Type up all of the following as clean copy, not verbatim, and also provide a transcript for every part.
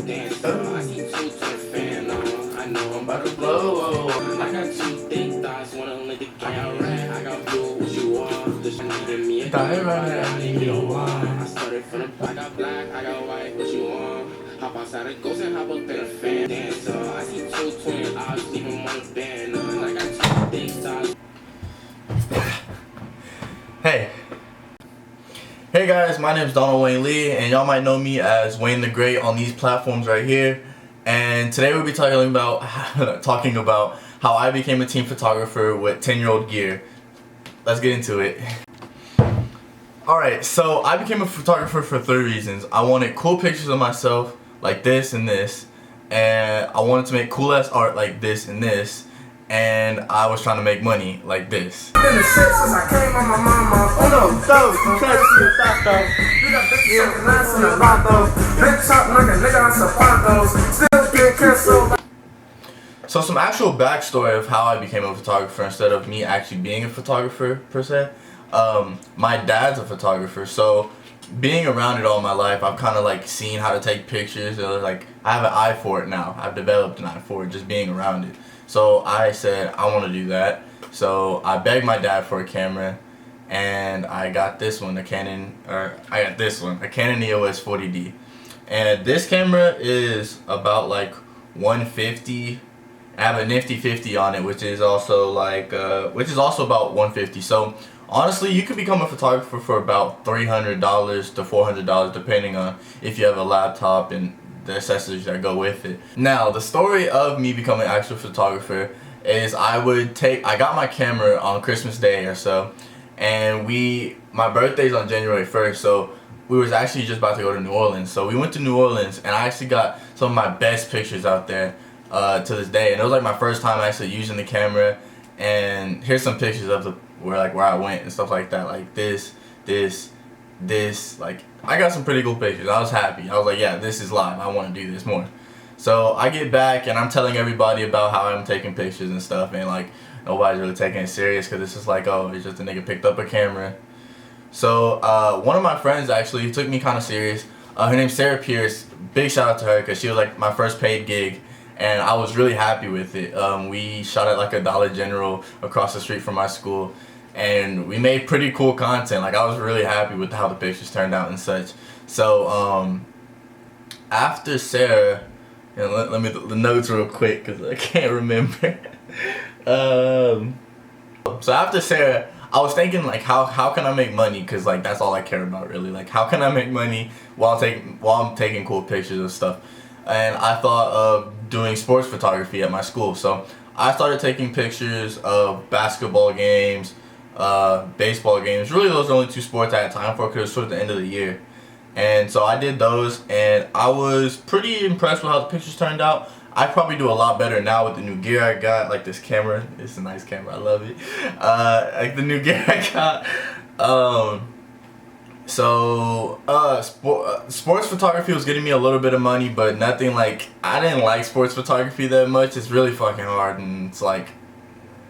dancer. I see two to the fan on. I know I'm about to blow. I got two thick thighs, wanna lick the guy right. I got blue, what you want? This needed me a diet, I need no wine. I started from the back, I got black, I got white, what you want? Hop outside the ghost and hop up in a fan dancer. I see two twin eyes, leave them on the band. I got two thick thighs. Hey guys, my name is Donald Wayne Lee, and y'all might know me as Wayne the Great on these platforms right here. And today we'll be talking about how I became a team photographer with 10-year-old gear. Let's get into it. Alright, so I became a photographer for 3 reasons. I wanted cool pictures of myself, like this and this, and I wanted to make cool ass art like this and this, and I was trying to make money like this. So some actual backstory of how I became a photographer instead of me actually being a photographer per se. My dad's a photographer, so being around it all my life, I've kind of like seen how to take pictures. Like I have an eye for it now. I've developed an eye for it just being around it. So I said I want to do that. So I begged my dad for a camera, and I got this one, a Canon EOS 40D. And this camera is about like 150. I have a nifty 50 on it, which is also about 150. So honestly, you could become a photographer for about $300 to $400, depending on if you have a laptop and the accessories that go with it. Now, the story of me becoming an actual photographer is I got my camera on Christmas Day or so, and my birthday's on January 1st, so we was actually just about to go to New Orleans. So we went to New Orleans, and I actually got some of my best pictures out there to this day, and it was like my first time actually using the camera. And here's some pictures of where I went and stuff like that, like this, like I got some pretty cool pictures. I was happy. I was like, yeah, this is live. I want to do this more. So I get back and I'm telling everybody about how I'm taking pictures and stuff, and like nobody's really taking it serious because it's just like, oh, it's just a nigga picked up a camera. So one of my friends actually took me kind of serious. Her name's Sarah Pierce. Big shout out to her because she was like my first paid gig, and I was really happy with it. We shot at like a Dollar General across the street from my school, and we made pretty cool content. Like I was really happy with how the pictures turned out and such. So after Sarah, let me the notes real quick because I can't remember. So after Sarah, I was thinking like how can I make money, because like that's all I care about really. Like how can I make money while I'm taking cool pictures and stuff. And I thought of doing sports photography at my school. So I started taking pictures of basketball games, baseball games. Really, those are the only 2 sports I had time for because it was towards the end of the year. And so I did those, and I was pretty impressed with how the pictures turned out. I probably do a lot better now with the new gear I got. Like this camera, it's a nice camera. I love it. Like the new gear I got. Sports photography was getting me a little bit of money, but nothing like, I didn't like sports photography that much. It's really fucking hard, and it's like,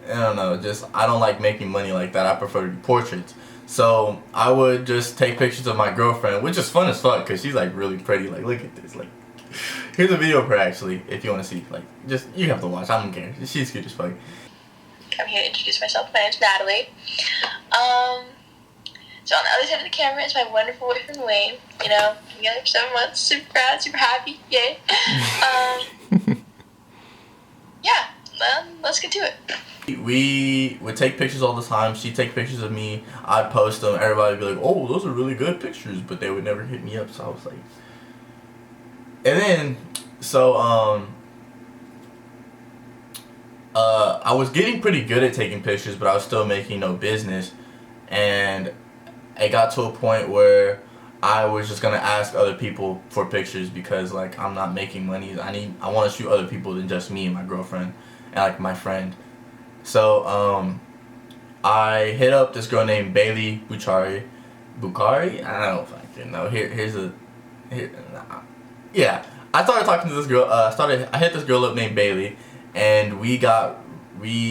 I don't know, just I don't like making money like that. I prefer to do portraits. So I would just take pictures of my girlfriend, which is fun as fuck because she's like really pretty. Like look at this. Like here's a video of her actually, if you want to see. Like just you have to watch. I don't care. She's cute as fuck. I'm here to introduce myself. My name's Natalie. So on the other side of the camera is my wonderful boyfriend Wayne. You know, together for 7 months. Super proud, super happy. Yay. Yeah. Let's get to it. We would take pictures all the time. She'd take pictures of me. I'd post them. Everybody would be like, oh, those are really good pictures. But they would never hit me up. So I was like... And then, so, I was getting pretty good at taking pictures, but I was still making no business. And it got to a point where I was just going to ask other people for pictures because, like, I'm not making money. I want to shoot other people than just me and my girlfriend and, like, my friend. So, I hit up this girl named Bailey Bukhari. I don't know if I can know. Yeah. I started talking to this girl. I hit this girl up named Bailey, and we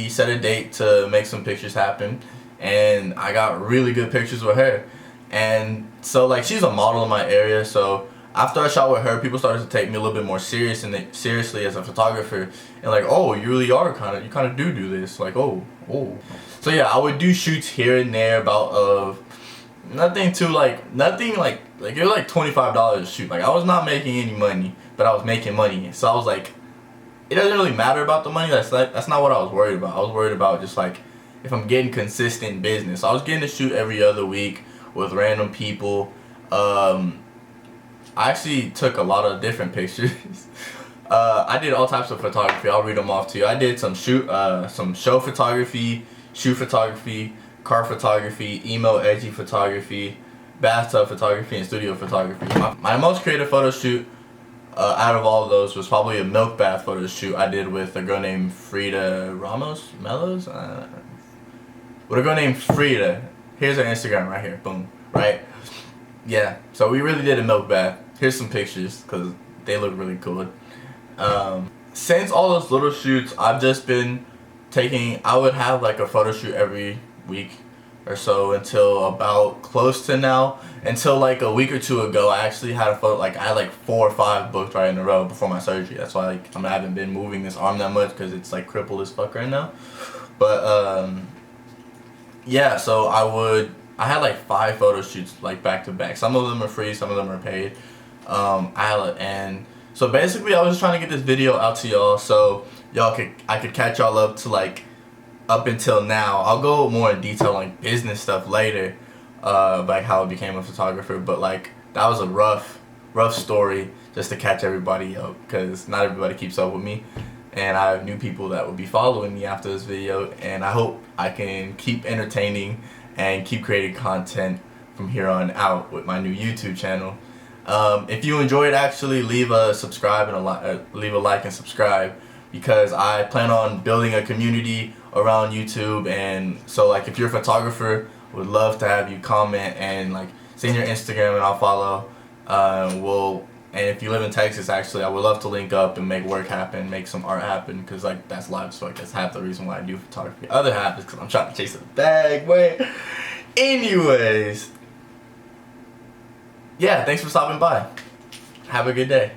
set a date to make some pictures happen, and I got really good pictures with her. And so, like, she's a model in my area, so after I shot with her, people started to take me a little bit more seriously as a photographer, and like, oh, you really are you kind of do this, like, oh. So yeah, I would do shoots here and there about nothing it was like $25 a shoot. Like, I was not making any money, but I was making money. So I was like, it doesn't really matter about the money. That's not what I was worried about. I was worried about just like if I'm getting consistent business. So I was getting to shoot every other week with random people. I actually took a lot of different pictures. I did all types of photography. I'll read them off to you. I did some show photography, shoot photography, car photography, emo edgy photography, bathtub photography, and studio photography. My most creative photo shoot out of all of those was probably a milk bath photo shoot I did with a girl named Frida Mellows? With a girl named Frida. Here's her Instagram right here. Boom. Right? Yeah. So we really did a milk bath. Here's some pictures because they look really cool. Since all those little shoots, I've just been I would have like a photo shoot every week or so until about close to now. Until like a week or two ago, I actually had I had like 4 or 5 booked right in a row before my surgery. That's why like I haven't been moving this arm that much because it's like crippled as fuck right now. But yeah, so I had like 5 photo shoots like back to back. Some of them are free, some of them are paid. And so basically I was just trying to get this video out to y'all so I could catch y'all up to like up until now. I'll go more in detail on like business stuff later, like how I became a photographer, but like that was a rough story just to catch everybody up because not everybody keeps up with me, and I have new people that will be following me after this video, and I hope I can keep entertaining and keep creating content from here on out with my new YouTube channel. If you enjoyed, actually leave a subscribe and leave a like and subscribe, because I plan on building a community around YouTube. And so like if you're a photographer, would love to have you comment and like send your Instagram and I'll follow. And if you live in Texas, actually I would love to link up and make work happen, make some art happen, because like that's live as fuck. That's half the reason why I do photography. Other half is because I'm trying to chase a bag, boy. Anyways, yeah, thanks for stopping by. Have a good day.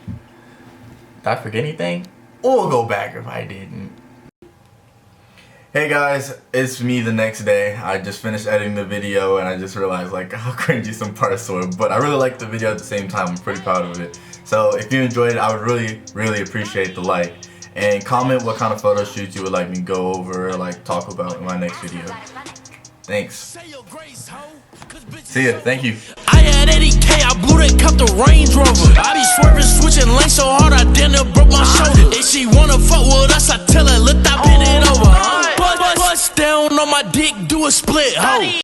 Did I forget anything? We'll go back if I didn't. Hey guys, it's me the next day. I just finished editing the video and I just realized like how cringy some parts were, but I really liked the video at the same time. I'm pretty proud of it. So if you enjoyed it, I would really appreciate the like, and comment what kind of photo shoots you would like me to go over or like talk about in my next video. Thanks. See ya. Thank you. I had 80K, I blew that cup the Range Rover. I be swerving, switching lanes so hard I damn near broke my shoulder. If she wanna fuck with us, I tell her, look, I bend it over. Bust down on my dick, do a split, ho.